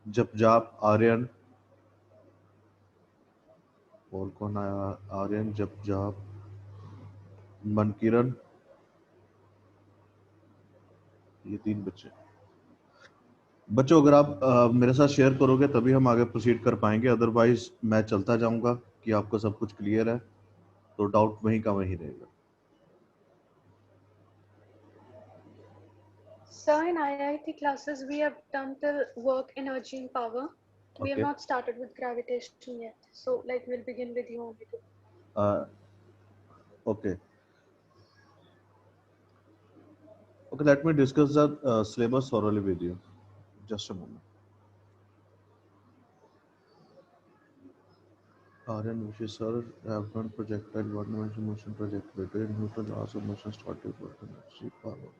जप जाप आर्यन, और कौन आया? आर्यन, जप जाप, मनकिरण, ये 3 बच्चे। बच्चों अगर आप मेरे साथ शेयर करोगे तभी हम आगे प्रोसीड कर पाएंगे, अदरवाइज मैं चलता जाऊंगा कि आपको सब कुछ क्लियर है, तो डाउट वहीं का वहीं रहेगा। Sir, in IIT classes, we have done till work, energy, and power. We have Okay. not started with gravitation yet. So, like, we'll begin with you only. Okay. Okay, let me discuss the syllabus thoroughly with you. Just a moment. Aryan Vishy sir have done projectile one-dimensional motion projectile Newton laws of motion started with energy power.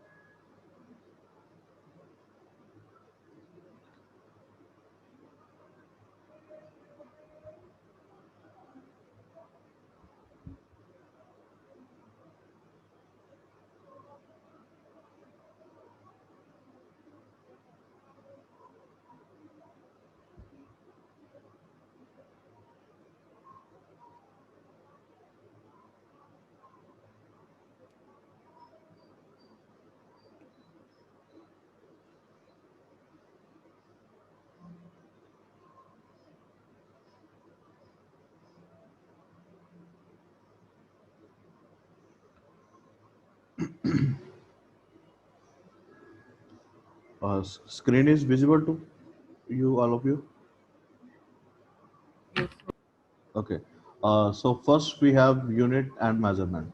Screen is visible to you, all of you? Yes. Okay. So first we have unit and measurement.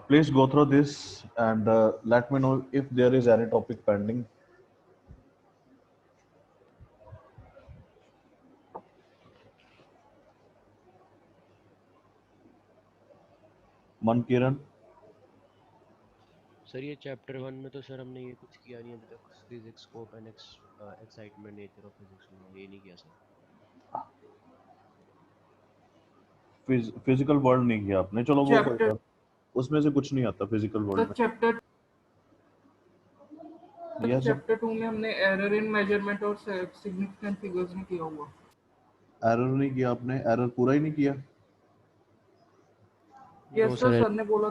Please go through this and let me know if there is any topic pending. Mankiran? Sir ये chapter 1 में तो sir हमने ये कुछ किया नहीं अभी तक, physics scope and excitement nature of physics में ये नहीं किया सर। फिजिकल वर्ल्ड नहीं किया आपने, चलो वो कोई चैप्टर बात, उसमें से कुछ नहीं आता फिजिकल वर्ल्ड में। Chapter Yes, sir. चैप्टर 2 में हमने एरर इन मेजरमेंट और सिग्निफिकेंट फिगर्स में किया हुआ। एरर नहीं किया आपने, एरर पूरा ही नहीं किया। यस सर ने बोला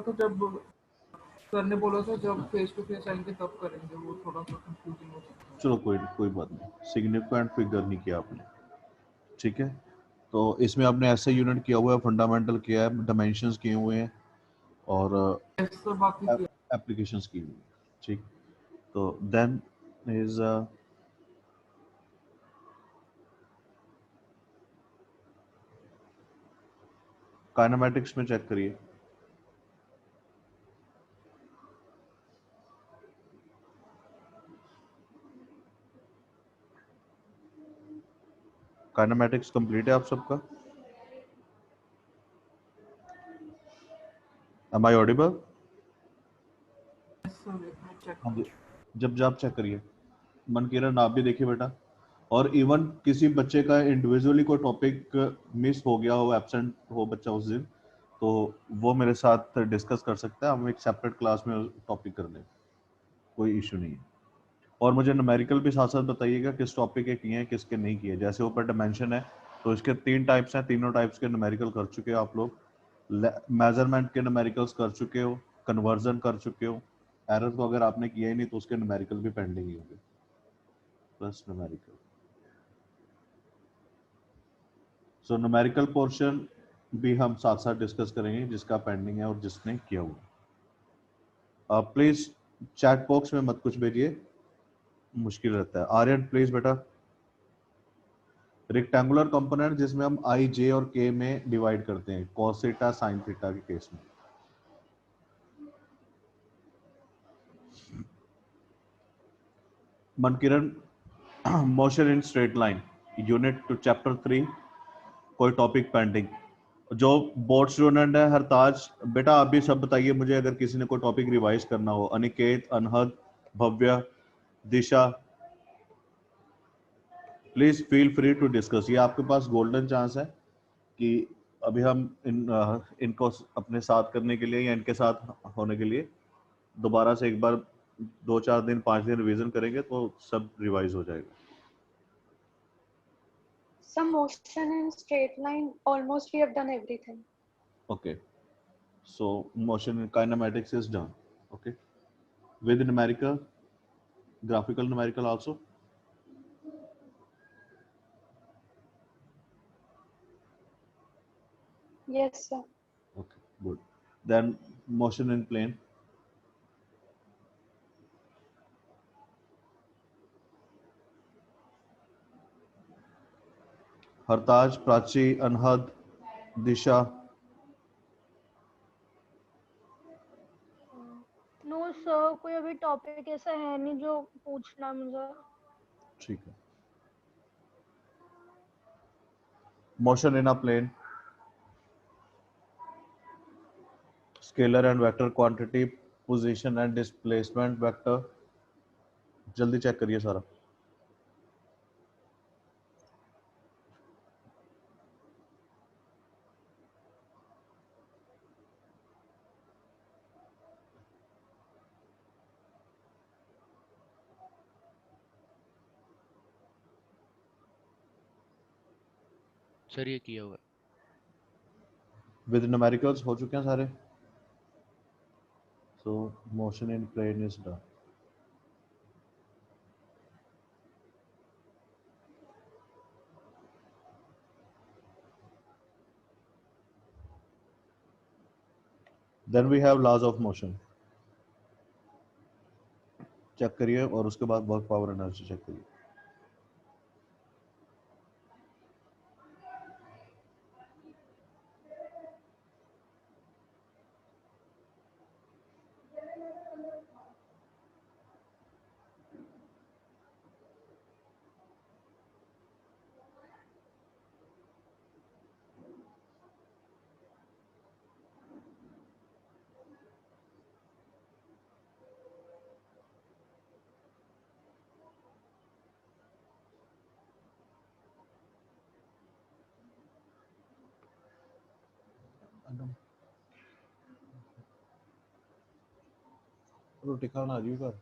था जब फेस टू फेस आएंगे तब करेंगे, वो थोड़ा सा कंफ्यूजिंग हो सकता है। चलो कोई बात नहीं, सिग्निफिकेंट फिगर नहीं किया आपने, ठीक है। तो इसमें आपने ऐसे यूनिट किया हुआ है, फंडामेंटल किया है, डायमेंशंस किए हुए हैं और यस सर बाकी एप्लीकेशंस की हुई है, ठीक। तो देन इज काइनेमैटिक्स में चेक करिए। काइनेमैटिक्स कंप्लीट है आप सबका? Am I audible? हाँ जी, जब आप चेक करिए। मनकिरण आप भी देखिए बेटा, और इवन किसी बच्चे का इंडिविजुअली कोई टॉपिक मिस हो गया हो, एब्सेंट हो बच्चा उस दिन, तो वो मेरे साथ डिस्कस कर सकता है, हम एक सेपरेट क्लास में टॉपिक कर लें, कोई इशू नहीं है। और मुझे न्यूमेरिकल भी साथ साथ बताइएगा किस टॉपिक के किए हैं किसके नहीं किए। जैसे ऊपर डायमेंशन है तो इसके 3 टाइप्स हैं, तीनों टाइप्स के न्यूमेरिकल कर चुके हो आप लोग, मेजरमेंट के न्यूमेरिकल्स कर चुके हो, कन्वर्जन कर चुके हो, एरर तो अगर आपने किया ही नहीं तो उसके न्यूमेरिकल भी पेंडिंग ही होंगे, plus numerical. So numerical portion भी हम साथ साथ डिस्कस करेंगे, जिसका पेंडिंग है और जिसने किया हुआ। प्लीज चैट बॉक्स में मत कुछ भेजिए, मुश्किल रहता है। आर्यन प्लीज बेटा, रेक्टेंगुलर कंपोनेंट जिसमें हम आई जे और के में डिवाइड करते हैं, कॉस थीटा साइन थीटा के केस में। Mankiran, motion in straight line, unit two chapter 3, कोई टॉपिक पेंडिंग? जो बोर्ड स्टूडेंट है, हरताज बेटा आप भी सब बताइए मुझे अगर किसी ने कोई टॉपिक रिवाइज करना हो। Aniket, Anhad, Bhavya, Disha, please feel free to discuss. ये आपके पास गोल्डन चांस है कि अभी हम इनको अपने साथ करने के लिए या इनके साथ होने के लिए दोबारा से एक बार 2-4 दिन 5 दिन रिवीजन करेंगे तो सब रिवाइज हो जाएगा। Some motion in straight line, almost we have done everything. Okay, so motion in kinematics is done. Okay, with numerical, graphical numerical also. Yes, sir. Okay, good. Then motion in plane. Hartaj, Prachi, Anhad, Disha. No sir, कोई अभी topic ऐसा है नहीं जो पूछना मुझे। ठीक है. Motion in a plane. Scalar and vector quantity, position and displacement vector. जल्दी चेक करिए सारा. सर ये किया हुआ है। With numericals हो चुके हैं सारे. So motion in plane is done. Then we have laws of motion. Check करिए और उसके बाद वर्क पावर एनर्जी चेक करिए. रोटी खाना आ जाइए घर.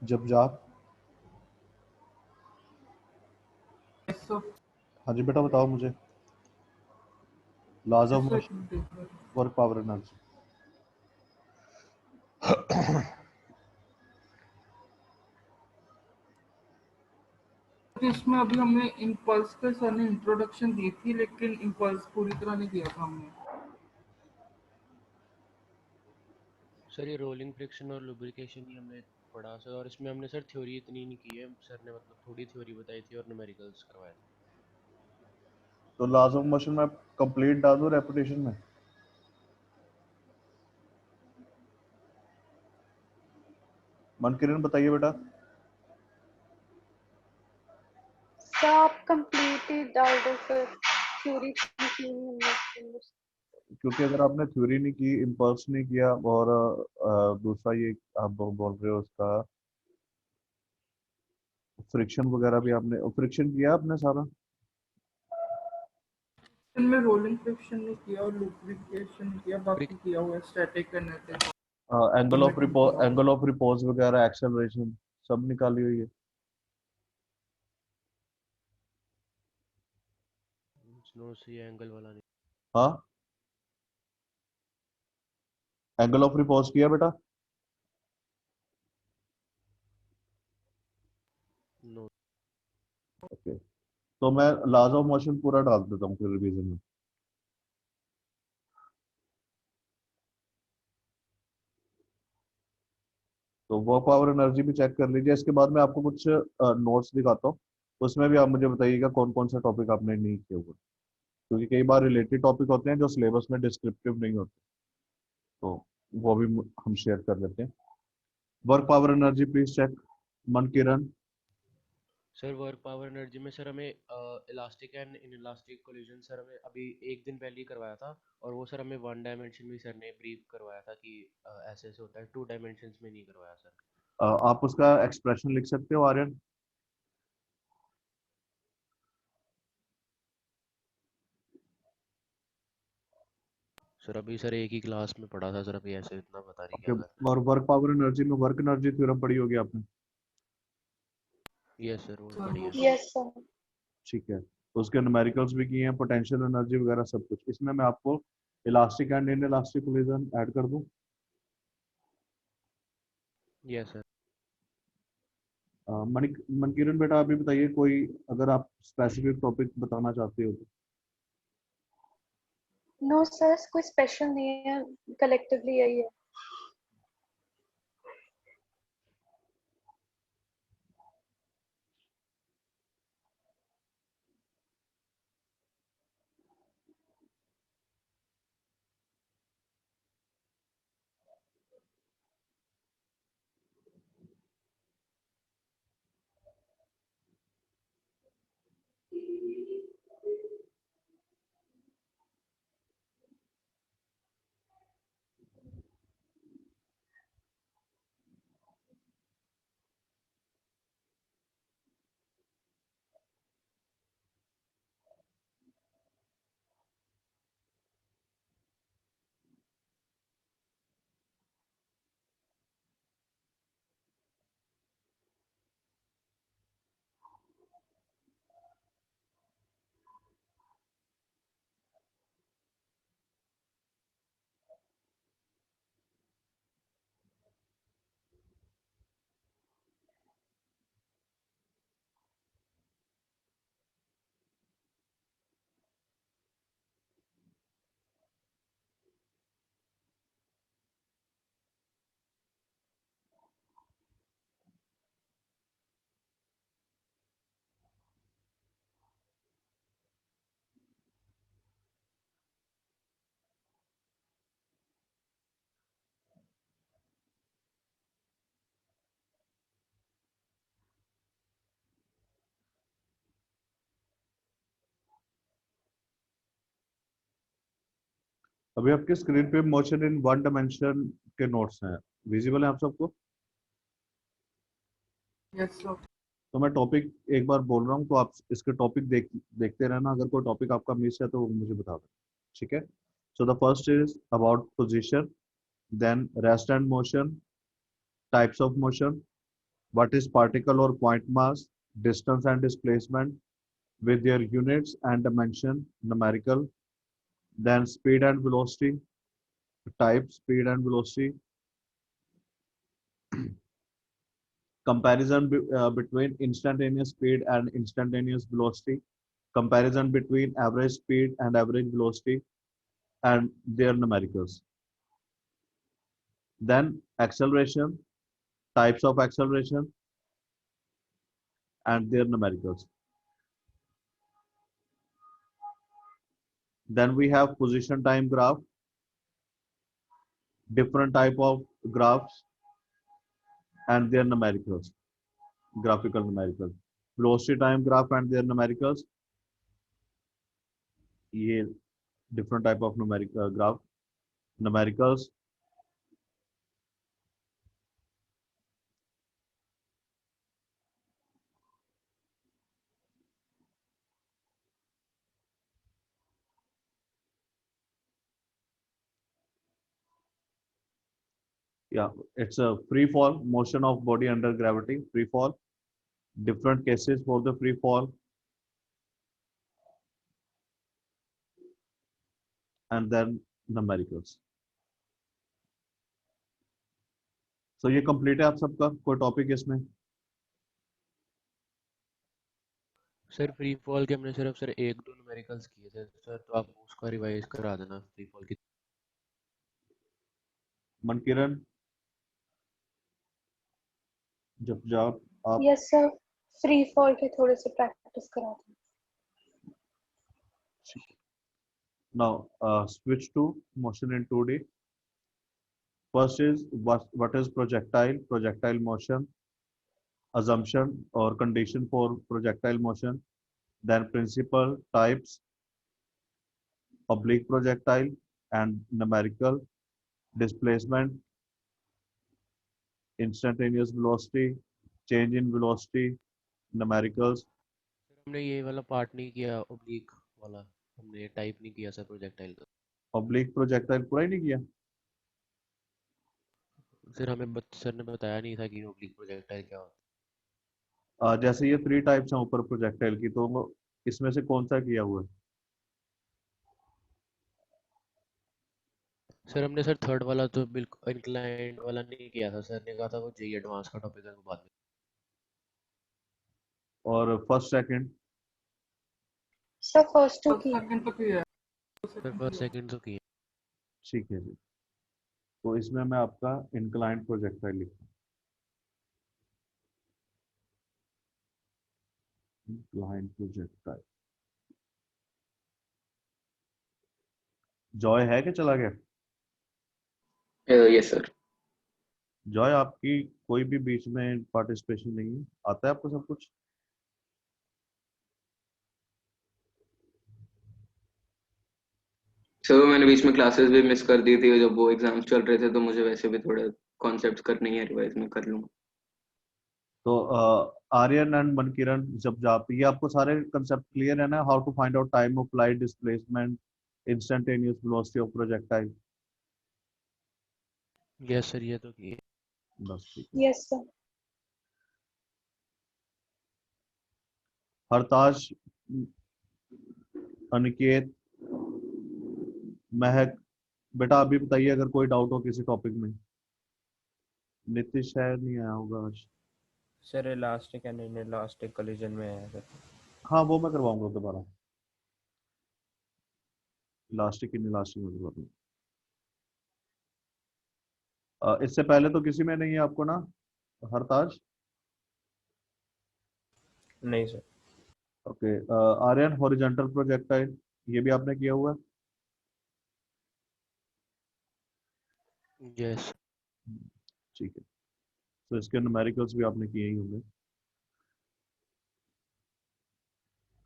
जब जाप. Yes, sir. हाँ जी बेटा बताओ मुझे. laws of Yes, sir. motion, work power energy. इसमें अभी हमने इम्पल्स के सर ने इंट्रोडक्शन दी थी, लेकिन इम्पल्स पूरी तरह नहीं दिया था हमने। सर ये रोलिंग फ्रिक्शन और लुब्रिकेशन ही हमने पढ़ा सर, और इसमें हमने सर थ्योरी इतनी नहीं की है सर ने, मतलब थोड़ी थ्योरी बताई थी और न्यूमेरिकल्स करवाए थे। तो laws of motion में कंप्लीट डाल दो रेपिटेशन में. मनकिरण बताइए बेटा. सर आप कंप्लीट ही डाल दो फिर, थ्योरी की हमने। क्योंकि अगर आपने थ्योरी नहीं की, इम्पल्स नहीं किया और दूसरा ये आप बोल रहे हो उसका फ्रिक्शन वगैरह भी आपने फ्रिक्शन किया आपने सारा. इनमें रोलिंग फ्रिक्शन नहीं किया और लुब्रिकेशन किया, बाकी किया हुआ है static kinetic. Angle of repose वगैरह, एक्सेलरेशन सब निकाली हुई है. नो सी एंगल वाला नहीं। हाँ, एंगल ऑफ रिपोज किया बेटा. नो। ओके, तो मैं लॉज ऑफ मोशन पूरा डाल देता हूँ फिर रिवीजन में. तो वर्क पावर एनर्जी भी चेक कर लीजिए. इसके बाद मैं आपको कुछ नोट्स दिखाता हूँ, उसमें भी आप मुझे बताइएगा कौन कौन सा टॉपिक आपने नहीं किया हुआ, क्योंकि कई बार रिलेटेड टॉपिक होते हैं जो सिलेबस में डिस्क्रिप्टिव नहीं होते, तो वो भी हम शेयर कर लेते हैं. Work power energy please check. Mankiran. Sir work power energy में सर हमें elastic and inelastic collision sir हमें अभी एक दिन पहले ही करवाया था, और वो सर हमें वन डायमेंशन में सर ने ब्रीफ करवाया था कि ऐसे ऐसे होता है, टू डायमेंशंस में नहीं करवाया सर। आप उसका एक्सप्रेशन लिख सकते हो आर्यन. सर अभी सर एक ही क्लास में पढ़ा था सर, अभी ऐसे इतना पता नहीं ओके, क्या करना और वर्क पावर एनर्जी में वर्क एनर्जी थ्योरम पढ़ी होगी आपने। है। यस सर, वो सर वो बढ़िया। तो Yes, sir. ठीक है, तो उसके न्यूमेरिकल्स भी किए हैं, पोटेंशियल एनर्जी वगैरह सब कुछ। इसमें मैं आपको elastic and inelastic collision add कर दूं। Yes sir. मनकिरण बेटा अभी बताइए, कोई अगर आप स्पेसिफिक टॉपिक बताना चाहते हो तो। No, sir, कोई स्पेशल नहीं है, collectively यही है। अभी आपके स्क्रीन पे मोशन इन वन डायमेंशन के नोट्स हैं, विजिबल है आप सबको। Yes sir. तो मैं टॉपिक एक बार बोल रहा हूँ, तो आप इसके टॉपिक देखते रहना। अगर कोई टॉपिक आपका मिस है तो मुझे बता दें, ठीक है। So the first is about position, then rest and motion, types of motion, what is particle और point mass, distance and displacement with their units and dimension, numerical, then speed and velocity, type, speed and velocity, comparison between instantaneous speed and instantaneous velocity, comparison between average speed and average velocity, and their numericals. Then acceleration, types of acceleration, and their numericals. Then we have position time graph, different type of graphs, and their numericals, graphical numericals. Velocity time graph and their numericals, ये different type of numeric graph, numericals. Yeah, it's a free fall motion of body under gravity, free fall, different cases for the free fall, and then numericals. So ये complete है आप सबका, कोई topic इसमें। Sir free fall के हमने सिर्फ sir एक दो न्यूमेरिकल्स किए थे सर, तो आप उसका रिवाइज करा देना फ्री फॉल की। मनकिरण, जब जब आप Yes, sir. Free fall के थोड़े से practice करा दें। now switch to motion in 2D. First is what is projectile motion, assumption or condition for projectile motion, then principal, types, oblique projectile, and numerical, displacement, instantaneous velocity, change in velocity, numericals. Sir हमने ये वाला part नहीं किया, oblique वाला हमने type नहीं किया sir projectile का। ऑब्लिक प्रोजेक्टाइल पूरा ही नहीं किया? सर हमें सर ने बताया नहीं था कि ओब्लिक प्रोजेक्टाइल क्या होता जैसे ये 3 टाइप्स हैं ऊपर प्रोजेक्टाइल की, तो इसमें से कौन सा किया हुआ है? है। सर हमने सर थर्ड वाला तो बिल्कुल इंक्लाइंड वाला नहीं किया था, सर ने कहा था वो जेई एडवांस का टॉपिक है वो बाद में। और first second? Sir first to first की सेकंड तो किया है, सर सेकंड फर्स्ट किया सेकंड तो किए। ठीक है जी। तो इसमें मैं आपका इंक्लाइंड प्रोजेक्टाइल लिखूँ, इंक्लाइंड प्रोजेक्टाइल। जॉय है कि चला गया? Yes sir. जॉय, आपकी कोई भी बीच में पार्टिसिपेशन नहीं है, आता है आपको सब कुछ? सर मैंने बीच में क्लासेस भी मिस कर दी थी, जब वो एग्जाम्स चल रहे थे, तो मुझे वैसे भी थोड़े कॉन्सेप्ट्स करने ही है, रिवाइज में कर लूंगा। तो आर्यन एंड मनकिरण, जब जाप, ये आपको सारे कंसेप्ट क्लियर है ना? How to find out time of flight, displacement, instantaneous velocity of projectile. Yes sir ये तो किए। बस ठीक है। Yes sir. हरताज, अनिकेत, महक, बेटा अभी बताइए अगर कोई डाउट हो किसी टॉपिक में। नीतीश शायद नहीं आया होगा आज। Sir elastic and inelastic collision में है सर। हाँ वो मैं करवाऊंगा दोबारा, इलास्टिक इन इलास्टिक में करवा इससे पहले तो किसी में नहीं है आपको ना, हरताज? नहीं sir. Okay. Aryan, horizontal projectile, ये भी आपने किया हुआ है? यस। ठीक है, तो इसके न्यूमेरिकल्स भी आपने किए ही होंगे।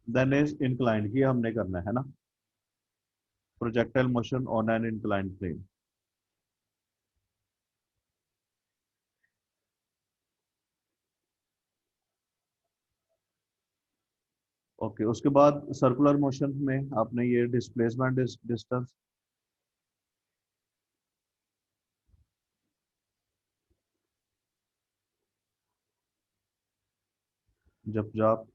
देन इज इंक्लाइंड, ये हमने करना है ना, projectile motion on an inclined plane. Okay, उसके बाद सर्कुलर मोशन में आपने ये डिस्प्लेसमेंट डिस्टेंस, जब जाप,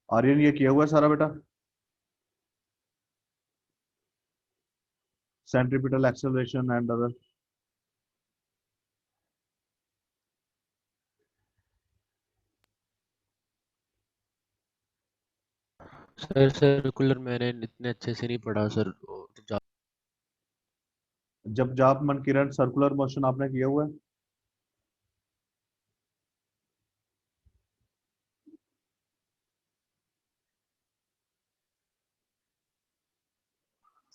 आर्यन ये किया हुआ है सारा बेटा? Centripetal acceleration and other? Sir circular मैंने इतने अच्छे से नहीं पढ़ा सर, जब जाप, मनकिरण, सर्कुलर मोशन आपने किया हुआ है?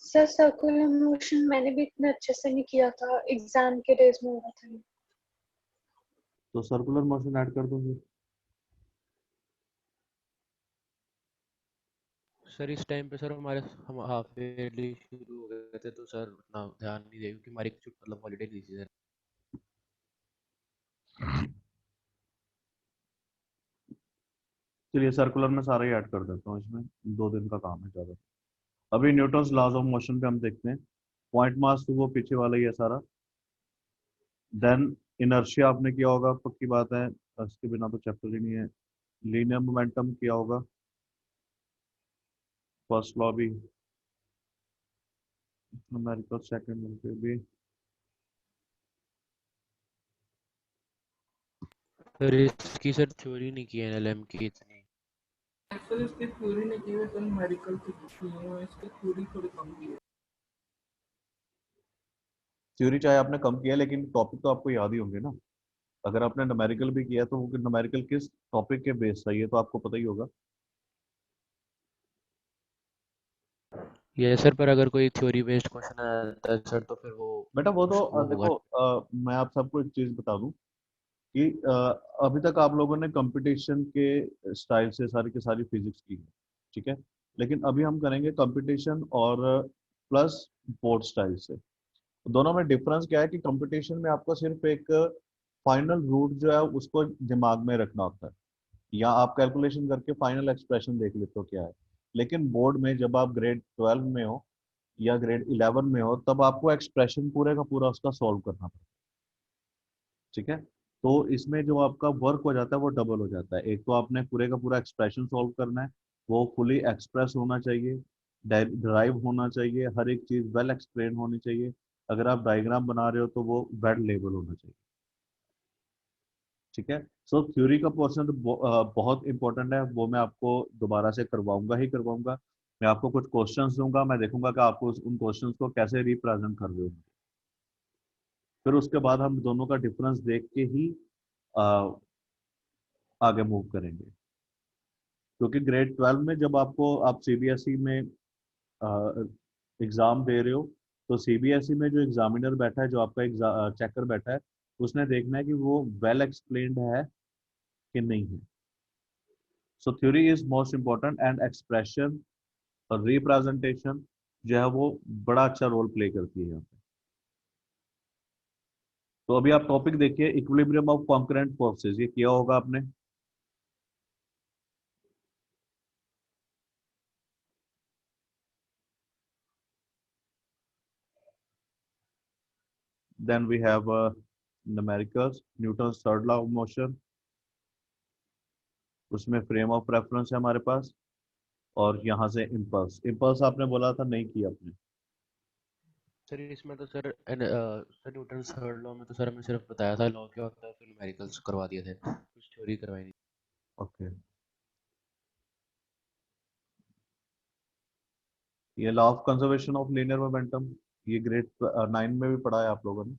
सर सर्कुलर मोशन मैंने भी इतने अच्छे से नहीं किया था, एग्जाम के डेज में हुआ था। तो सर्कुलर मोशन ऐड कर दूंगी। सर इस टाइम पे सर हमारे हम हाफ ईयरली शुरू हो गए थे, तो सर उतना ध्यान नहीं दे क्योंकि हमारी मतलब हॉलीडे दी थी सर। चलिए सर्कुलर में सारा ही ऐड कर देता हूँ इसमें, 2 दिन का काम है ज़्यादा। अभी न्यूटन्स लॉज ऑफ मोशन पे हम देखते हैं। पॉइंट मास तो वो पीछे वाला ही है सारा। देन इनर्शिया आपने किया होगा, पक्की बात है, इसके बिना तो चैप्टर ही नहीं है। लीनियर मोमेंटम किया होगा, फर्स्ट लॉ भी, न्यूमेरिकल सेकंड पे भी। सर इसकी सर थ्योरी नहीं की एनएलएम की इतनी। है। सर इसकी थ्योरी नहीं की हुई, तो न्यूमेरिकल की है, इसकी थ्योरी थोड़ी कम की है। थ्योरी चाहे आपने कम किया लेकिन टॉपिक तो आपको याद ही होंगे ना। अगर आपने न्यूमेरिकल भी किया तो वो न्यूमेरिकल किस टॉपिक के बेस है ये तो आपको पता ही होगा। ये सर पर अगर कोई थ्योरी बेस्ड क्वेश्चन आता है सर तो फिर वो बेटा वो तो वो होगा। देखो, मैं आप सबको एक चीज बता दूं कि अभी तक आप लोगों ने कंपटीशन के स्टाइल से सारी की सारी फिजिक्स की है, ठीक है? लेकिन अभी हम करेंगे कंपटीशन और प्लस बोर्ड स्टाइल से। दोनों में डिफरेंस क्या है कि कंपटीशन में आपको सिर्फ एक फाइनल रूट जो है उसको दिमाग में रखना होता है, या आप कैलकुलेशन करके फाइनल एक्सप्रेशन देख लेते हो क्या है। लेकिन बोर्ड में जब आप ग्रेड 12 में हो या ग्रेड 11 में हो, तब आपको एक्सप्रेशन पूरे का पूरा उसका सॉल्व करना पड़ता है। ठीक है, तो इसमें जो आपका वर्क हो जाता है वो डबल हो जाता है। एक तो आपने पूरे का पूरा एक्सप्रेशन सॉल्व करना है, वो फुली एक्सप्रेस होना चाहिए, ड्राइव होना चाहिए, हर एक चीज वेल एक्सप्लेन होनी चाहिए। अगर आप डायग्राम बना रहे हो तो वो वेल लेबल होना चाहिए। ठीक है, सो थ्योरी का पोर्शन तो बहुत इंपॉर्टेंट है, वो मैं आपको दोबारा से करवाऊंगा ही करवाऊंगा। मैं आपको कुछ क्वेश्चंस दूंगा, मैं देखूंगा कि आपको उन क्वेश्चंस को कैसे रिप्रेजेंट कर रहे हो। फिर उसके बाद हम दोनों का डिफरेंस देख के ही अ, आगे मूव करेंगे। क्योंकि ग्रेड 12 में जब आपको आप सीबीएसई में एग्जाम दे रहे हो, तो सीबीएसई में जो एग्जामिनर बैठा है, जो आपका चेकर बैठा है, उसने देखना है कि वो वेल एक्सप्लेन्ड है कि नहीं है। सो theory is most important and expression और रिप्रेजेंटेशन जो है वो बड़ा अच्छा रोल प्ले करती है यहाँ पे। तो अभी आप टॉपिक देखिए, इक्विलिब्रियम ऑफ कॉन्करेंट फोर्सेस, ये किया होगा आपने। Then we have numericals, Newton's third law of motion, उसमें फ्रेम ऑफ रेफरेंस है हमारे पास, और यहाँ से इम्पल्स। इम्पल्स आपने बोला था नहीं किया आपने। सर इसमें तो sir sir Newton third law में तो सर हमें सिर्फ बताया था लॉ क्या होता है, फिर न्यूमेरिकल्स करवा दिए थे, कुछ थ्योरी करवाई नहीं। ओके, ये law of conservation of linear momentum, ये ग्रेड 9 में भी पढ़ा है आप लोगों ने।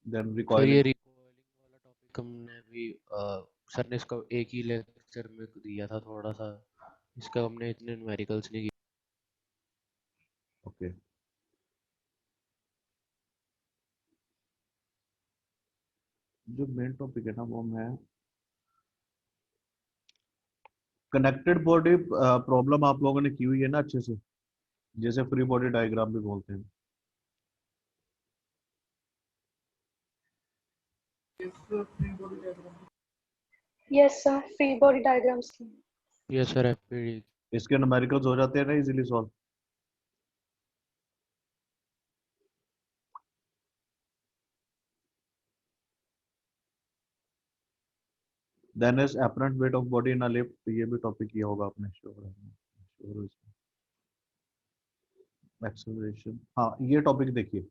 देन सर ये रिकॉइलिंग। रिकॉइलिंग वाला टॉपिक हमने भी सर ने इसका एक ही लेक्चर में दिया था थोड़ा सा, इसका हमने इतने न्यूमेरिकल्स नहीं किए। ओके, जो मेन टॉपिक है ना वो मैं कनेक्टेड बॉडी प्रॉब्लम आप लोगों ने की हुई है ना अच्छे से, जैसे फ्री बॉडी डायग्राम भी बोलते हैं। Yes, sir, free body diagram. Yes, sir. Free body diagrams. ये सर एफपीडी इसके न्यूमेरिकल्स हो जाते हैं ना easily solve. Then is apparent weight of body in a lift, ये भी टॉपिक किया होगा आपने, श्योर है। एक्सेलरेशन, हाँ ये टॉपिक देखिए,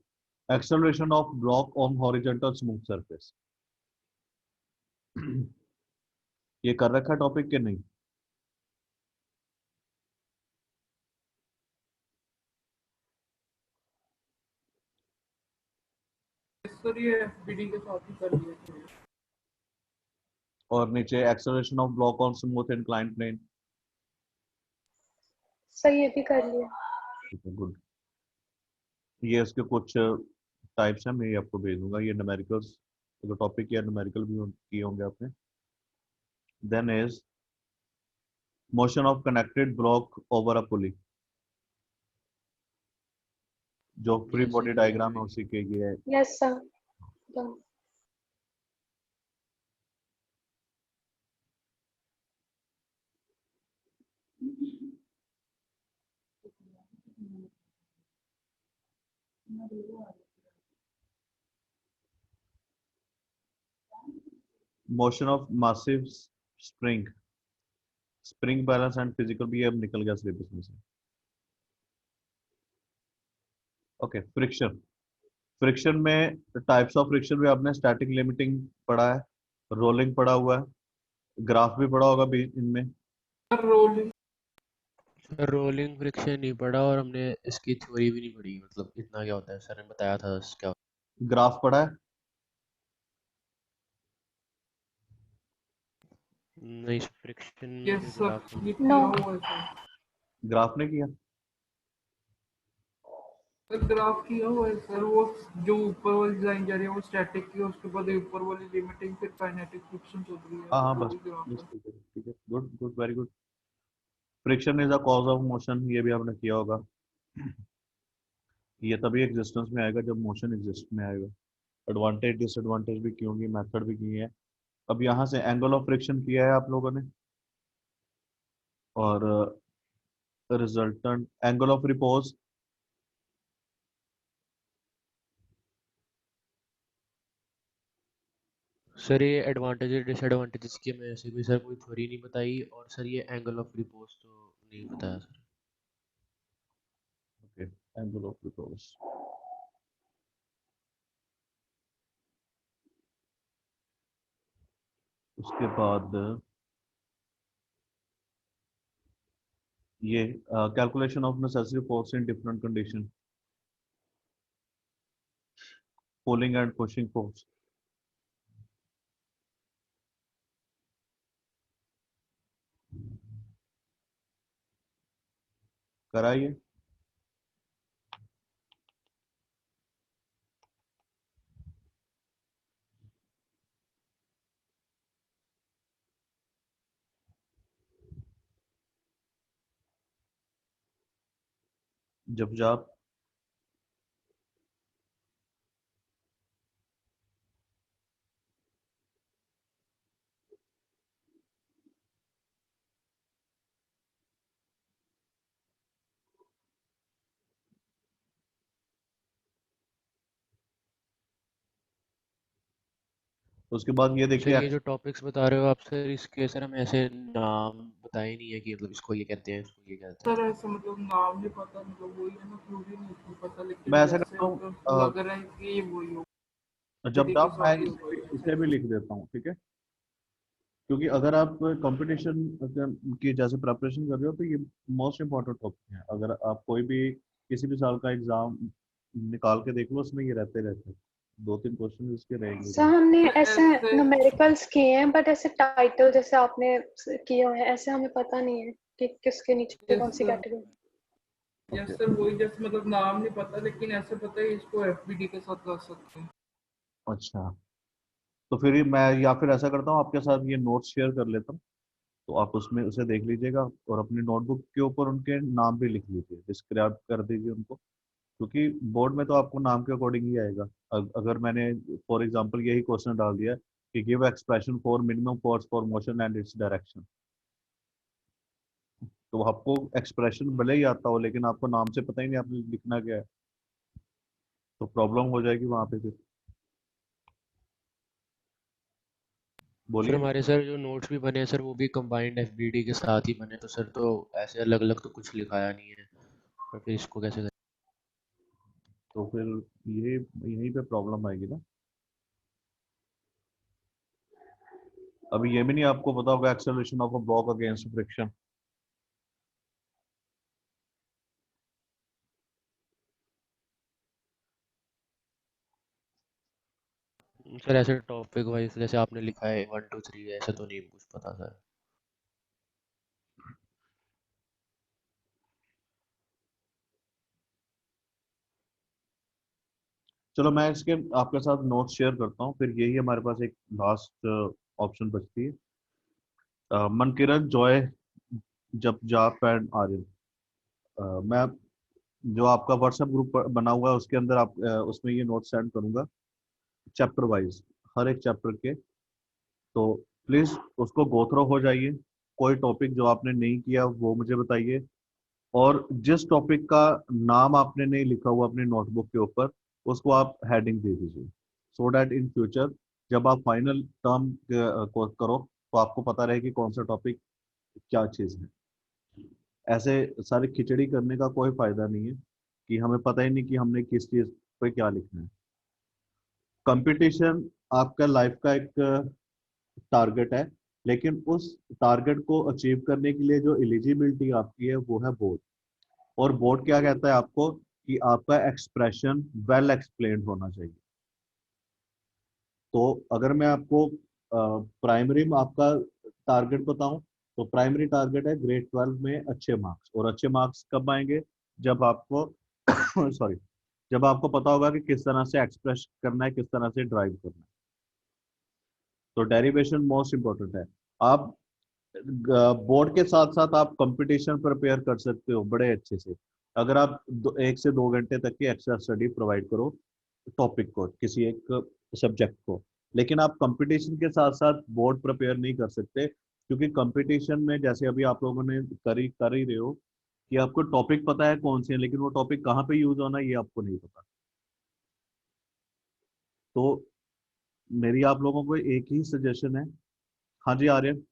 acceleration of block on horizontal smooth surface. ये कर रखा टॉपिक के नहीं? Yes, sir, ये FBD के साथ ही कर लिए थे। और नीचे acceleration of block on smooth inclined plane. सही, ये भी कर लिया। ठीक है, गुड। ये इसके कुछ टाइप्स हैं, मैं ये आपको भेज दूंगा। ये न्यूमेरिकल्स तो टॉपिक या न्यूमेरिकल भी किए होंगे आपने। Then is motion of connected block over a pulley, जो free Yes, body sir, diagram है उसी के ये है। Yes, sir. Done. Motion of massive spring, spring balance and physical भी अब निकल गया सिलेबस में से। ओके, फ्रिक्शन, फ्रिक्शन में टाइप्स ऑफ फ्रिक्शन भी आपने स्टैटिक लिमिटिंग पढ़ा है, रोलिंग पढ़ा हुआ है, ग्राफ भी पढ़ा होगा भी इनमें। Sir, rolling. Sir rolling friction नहीं पढ़ा और हमने इसकी थ्योरी भी नहीं पढ़ी, मतलब इतना क्या होता है सर ने बताया था क्या। ग्राफ पढ़ा है? नहीं, फ्रिक्शन में Yes, कोई sir, ग्राफ ये No. किया हुआ है sir. ग्राफ ने किया? सर ग्राफ किया हुआ है सर, वो जो ऊपर वाली लाइन जा रही है वो स्टैटिक की है, उसके बाद ऊपर वाली लिमिटिंग फिर काइनेटिक फ्रिक्शन चल रही है, हाँ हाँ वो बस भी ग्राफ बस है। ठीक है ठीक है, good good very good. Friction is a cause of motion, ये भी आपने किया होगा। ये तभी एग्जिस्टेंस में आएगा जब मोशन एग्जिस्ट में आएगा। एडवांटेज डिसएडवांटेज भी की होंगी, मेथड भी की है। अब यहाँ से एंगल ऑफ फ्रिक्शन किया है आप लोगों ने, और resultant angle of repose. Sir ये एडवांटेजेस डिसएडवांटेजेस की हमें ऐसे भी सर कोई थ्योरी नहीं बताई, और सर ये एंगल ऑफ रिपोज तो नहीं बताया sir. Okay, angle of repose. उसके बाद ये calculation of necessary force in different condition, pulling and pushing force. कराइए। जब जाप। उसके बाद ये सर देखिए ये जो टॉपिक्स बता रहे हो आप सर, इसके सर हमें ऐसे नाम बताए नहीं है कि मतलब इसको ये कहते हैं, इसको ये कहते हैं। सर ऐसा मतलब नाम नहीं पता, मतलब वही है ना, थ्योरी नहीं पता, मैं लेकिन ऐसा जैसे करता मतलब हूँ, लग रहा है कि ये वही हो, जब पीडी के जाप मैं साथ ही होगा ये इसे भी ऐसे। लिख देता हूँ, ठीक है। क्योंकि अगर आप कंपटीशन की जैसे प्रिपरेशन कर रहे हो तो ये मोस्ट इम्पोर्टेंट टॉपिक है। अगर आप कोई भी किसी भी साल का एग्जाम निकाल के देख लो, उसमें ये रहते रहते हैं, 2-3 क्वेश्चन इसके रहेंगे सर ही। हमने सर ऐसे ऐसे न्यूमेरिकल्स किए हैं, बट ऐसे टाइटल जैसे आपने किए हुए हैं ऐसे हमें पता नहीं है कि किसके नीचे कौन सी जैसे कैटेगरी। ओके, जैसे वही, जैसे मतलब नाम नहीं पता, लेकिन ऐसे पता है इसको एफबीडी के साथ कर सकते हैं। अच्छा। तो फिर मैं या फिर ऐसा करता हूँ, आपके साथ ये नोट्स शेयर कर लेता हूँ, तो आप उसमें उसे देख लीजिएगा और अपनी नोटबुक के ऊपर उनके नाम भी लिख लीजिए, डिस्क्राइब कर दीजिए उनको। क्योंकि बोर्ड में तो आपको नाम के अकॉर्डिंग ही आएगा। अगर मैंने फॉर एग्जांपल यही क्वेश्चन डाल दिया कि give expression for minimum force for motion and its direction, तो आपको एक्सप्रेशन भले ही आता हो लेकिन आपको नाम से पता ही नहीं आपने लिखना क्या है, तो प्रॉब्लम हो जाएगी वहां पे फिर। सर बोलिए। हमारे सर जो नोट्स भी बने हैं सर, वो भी कंबाइंड एफबीडी के साथ ही बने, तो सर तो ऐसे अलग अलग तो कुछ लिखाया नहीं है, और फिर इसको कैसे करें? तो फिर ये यहीं पे प्रॉब्लम आएगी ना। अभी ये भी नहीं आपको पता होगा acceleration of a block against friction. Sir ऐसे टॉपिक वाइज जैसे आपने लिखा है 1 2 3, ऐसे तो नहीं कुछ पता सर। चलो मैं इसके आपके साथ नोट्स शेयर करता हूँ, फिर यही हमारे पास एक लास्ट ऑप्शन बचती है। मनकिरन, जॉय, जब जाप एंड आर्यन। मैं जो आपका व्हाट्सएप ग्रुप बना हुआ है उसके अंदर आप उसमें ये नोट सेंड करूंगा, चैप्टर वाइज, हर एक चैप्टर के। तो प्लीज उसको गो थ्रू हो जाइए। कोई टॉपिक जो आपने नहीं किया वो मुझे बताइए, और जिस टॉपिक का नाम आपने नहीं लिखा हुआ अपनी नोटबुक के ऊपर, उसको आप हेडिंग दे दीजिए, सो डैट इन फ्यूचर जब आप फाइनल टर्म को करो तो आपको पता रहे कि कौन सा टॉपिक क्या चीज़ है। ऐसे सारी खिचड़ी करने का कोई फायदा नहीं है कि हमें पता ही नहीं कि हमने किस चीज़ पे क्या लिखना है। कंपटीशन आपका लाइफ का एक टारगेट है, लेकिन उस टारगेट को अचीव करने के लिए जो एलिजिबिलिटी आपकी है वो है बोर्ड। और बोर्ड क्या कहता है आपको कि आपका एक्सप्रेशन वेल एक्सप्लेन्ड होना चाहिए। तो अगर मैं आपको प्राइमरी में आपका टारगेट बताऊं, तो प्राइमरी टारगेट है ग्रेड 12 में अच्छे मार्क्स। और अच्छे मार्क्स कब आएंगे? जब आपको सॉरी जब आपको पता होगा कि किस तरह से एक्सप्रेस करना है, किस तरह से ड्राइव करना है। तो डेरिवेशन मोस्ट इम्पोर्टेंट है। आप बोर्ड के साथ साथ आप कंपटीशन प्रिपेयर कर सकते हो बड़े अच्छे से, अगर आप 1 से 2 घंटे तक की एक्स्ट्रा स्टडी प्रोवाइड करो टॉपिक को, किसी एक सब्जेक्ट को। लेकिन आप कंपटीशन के साथ साथ बोर्ड प्रिपेयर नहीं कर सकते, क्योंकि कंपटीशन में जैसे अभी आप लोगों ने कर ही रहे हो कि आपको टॉपिक पता है कौन से हैं, लेकिन वो टॉपिक कहाँ पे यूज होना ये आपको नहीं पता। तो मेरी आप लोगों को एक ही सजेशन है। हाँ जी आर्यन।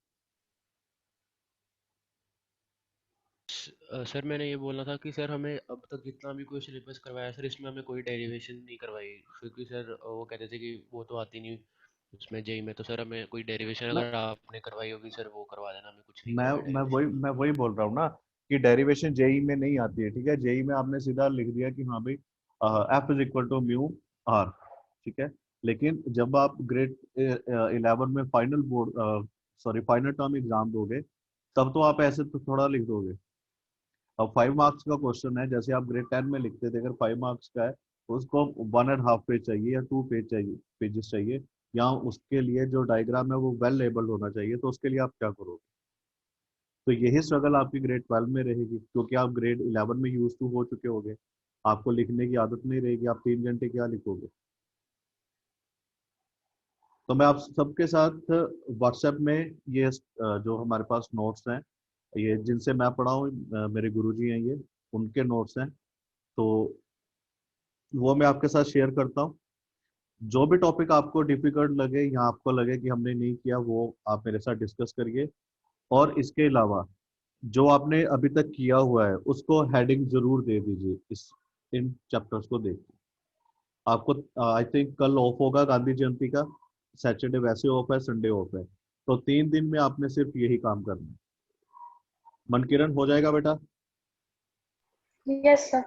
सर मैंने ये बोलना था कि सर हमें अब तक जितना भी कोई सिलेबस करवाया सर, इसमें हमें कोई डेरिवेशन नहीं करवाई, क्योंकि सर वो कहते थे कि वो तो आती नहीं उसमें जेई में। तो सर हमें कोई डेरिवेशन मैं अगर आपने करवाई होगी सर वो करवा देना, हमें कुछ नहीं मैं करवाया मैं वही डेरिवेशन। मैं वही बोल रहा हूँ ना कि डेरिवेशन जेई में नहीं आती है। ठीक है, जेई में आपने सीधा लिख दिया कि हाँ भाई F is equal to mu R. ठीक है, लेकिन जब आप ग्रेड 11 में final board sorry final term exam दोगे, तब तो आप ऐसे तो थोड़ा लिख दोगे। अब 5 मार्क्स का क्वेश्चन है, जैसे आप ग्रेड 10 में लिखते थे, अगर 5 मार्क्स का है तो उसको 1.5 पेज चाहिए या 2 पेज चाहिए, पेजेस चाहिए, या उसके लिए जो डायग्राम है वो वेल लेबल्ड होना चाहिए। तो उसके लिए आप क्या करोगे? तो यही स्ट्रगल आपकी ग्रेड 12 में रहेगी, क्योंकि आप ग्रेड 11 में यूज टू हो चुके होगे, आपको लिखने की आदत नहीं रहेगी, आप 3 घंटे क्या लिखोगे। तो मैं आप सबके साथ व्हाट्सएप में ये जो हमारे पास नोट्स हैं, ये जिनसे मैं पढ़ा हूँ, मेरे गुरुजी हैं ये, उनके नोट्स हैं, तो वो मैं आपके साथ शेयर करता हूँ। जो भी टॉपिक आपको डिफिकल्ट लगे या आपको लगे कि हमने नहीं किया, वो आप मेरे साथ डिस्कस करिए। और इसके अलावा जो आपने अभी तक किया हुआ है उसको हेडिंग जरूर दे दीजिए इस इन चैप्टर्स को देख के। आपको आई थिंक कल ऑफ होगा गांधी जयंती का, सैटरडे वैसे ऑफ है, संडे ऑफ है, तो 3 दिन में आपने सिर्फ यही काम करना है। मनकिरण हो जाएगा बेटा? Yes sir.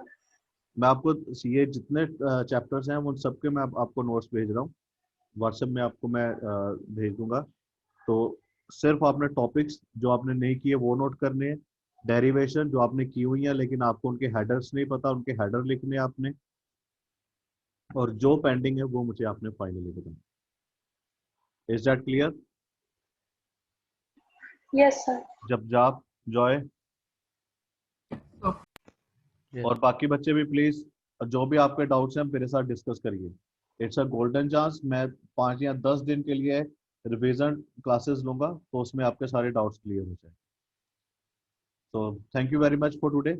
मैं आपको ये जितने चैप्टर्स हैं उन सबके मैं आपको नोट्स भेज रहा हूँ, व्हाट्सएप में आपको मैं भेज दूंगा। तो सिर्फ आपने टॉपिक्स जो आपने नहीं किए वो नोट करने हैं, डेरिवेशन जो आपने की हुई है लेकिन आपको उनके हेडर्स नहीं पता, उनके हेडर लिखने हैं आपने, और जो पेंडिंग है वो मुझे आपने फाइनली बताना। Is that clear? Yes sir. जब जाप जॉय यस और बाकी बच्चे भी प्लीज, जो भी आपके डाउट्स हैं मेरे साथ डिस्कस करिए। इट्स अ गोल्डन चांस, मैं 5 या 10 दिन के लिए रिवीजन क्लासेस लूंगा, तो उसमें आपके सारे डाउट्स क्लियर हो जाए। तो thank you very much for today.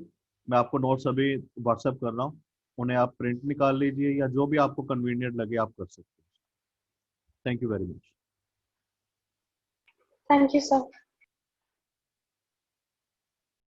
मैं आपको नोट्स अभी व्हाट्सएप कर रहा हूँ, उन्हें आप प्रिंट निकाल लीजिए या जो भी आपको कन्वीनियंट लगे आप कर सकते हैं। Thank you very much. Thank you sir.